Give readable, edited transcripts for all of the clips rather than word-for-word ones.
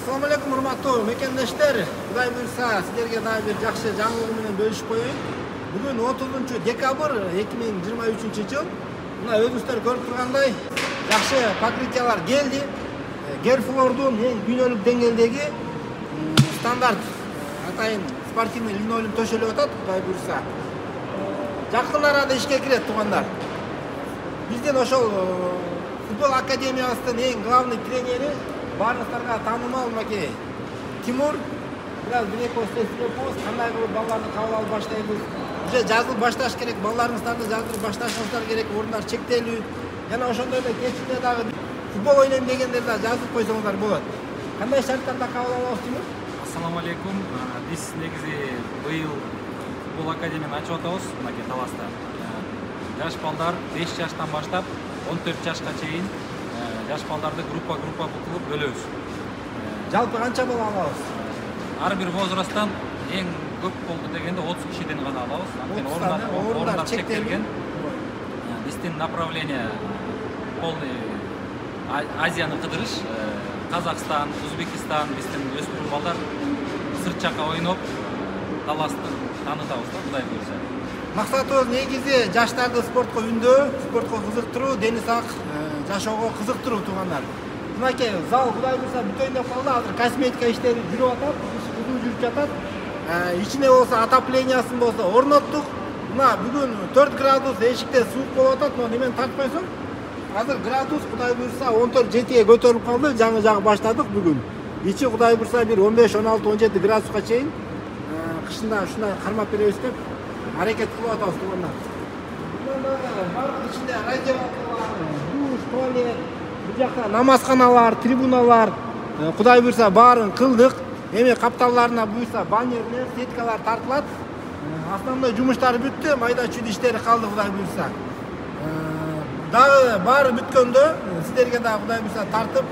Assalamu alaikum урматтуу мекендештер. Кудай буйрса, силерге дагы бир жакшы жаңылык менен бөлүшүп коеюн. Бүгүн 30 декабрь 2023 жыл. Мына өзүңүздөр көрүп тургандай, жакшы покрытиялар келди. Герфлордун эң дүйнөлүк деңгээлдеги стандарт атайын спортивный линолеум төшөлүп атат, кудай буйрса. Жакын арада ишке кирет туугандар. Биздин ошол футбол академиясынын эң главный тренери барлықтарға танымал маке Тимур. Biraz bir ekosistemiz, qanday qilib ballarni qabul olib boshlaymiz. Уже жазылып башташ керек, балларыңыздарды жаздырып башташыңыздар керек, орындар чектелүү. Жана ошондой эле кечинде дагы футбол ойнойм дегендер да жазып койсоңуздар болот. Кандай шарттарда кабыл алабыз, Тимур? Ассаламу алейкум. Биз негизи быйыл футбол академияны ачып атабыз, мынакей Таласта. Жаш балдар 5 жаштан баштап 14 жашка чейин жаш балдарды группа кылып бөлөбүз. Жалпы канча бала алабыз? Ар бир возрасттан эң көп болду дегенде 30 кишиден гана алабыз. Анткени орундар чектелген. Биздин направление полный Азияны кыдырыш. Казакстан, Өзбекистан, биздин өспүрүм балдар сырт жака ойноп, Таласты таанытабыз да, Кудай буйрса. Максатыбыз негизи жаштарды спортко үндөө, спортко кызыктыруу, дени сак жашоого кызыктыруу туугандар. Мынакей зал Кудай буйрса бүтөйүн деп калды. Азыр косметика иштери жүрүп атат, кызуу жүрүп жатат. Ичине болсо отоплениясын болсо орноттук. Мына бүгүн 4 градус эшикте суук болуп атат, но немени тартып койсоң, азыр градус Кудай буйрса 14-7ге көтөрүлүп калды. Жаңы жагы баштадык бүгүн. Ичи Кудай буйрса бир 15, 16, 17 градуска чейин кышында ушундай кармап беребиз деп аракет кылып атабыз туугандар. Бардык ичинде раздевалкалар, душ, туалет, бул жакта намазканалар, трибуналар, Кудай буйрса баарын кылдык. Эми капталларына буйрса баннерлер, сеткалар тартылат. Основной жумуштары бүттү, майда чүйдү иштери калды Кудай буйрса. Дагы баары бүткөндө силерге дагы Кудай буйрса тартып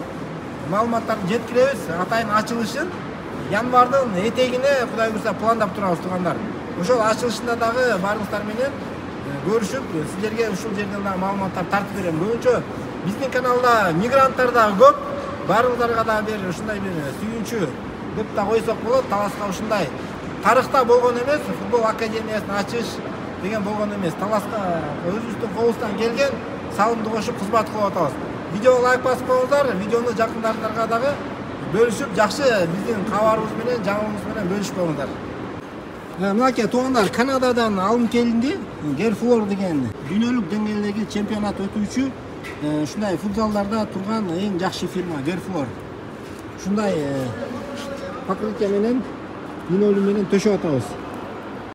маалыматтарды жеткиребиз. Атайын ачылышын январдын этегине Кудай буйрса пландап турабыз туугандар. Ошол ачылышында дагы баарыңыздар менен көрүшүп, силерге ушул жерден дагы маалыматтар тартып берем. Көбүнчө биздин каналда мигранттар дагы көп. Баарыңыздарга дагы бир ушундай бир сүйүнчү деп да койсок болот. Таласка ушундай тарыхта болгон эмес, футбол академиясын ачыш деген болгон эмес. Таласка өзүбүздүн колубуздан келген салымды кошуп кызмат кылып атабыз. Видеого лайк басып коюңуздар, видеону жакындарыңыздарга дагы бөлүшүп, жакшы биздин кабарыбыз менен, жаңылыгыбыз менен бөлүшүп коюңуздар. Мынакей туугандар, Канададан алым келинди. Герфлор деген дүйнөлүк деңгээлдеги чемпионат өтүүчү ушундай футзалдарда турган эң жакшы фирма Герфлор. Ушундай покрытие менен, линолеум менен төшөп атабыз.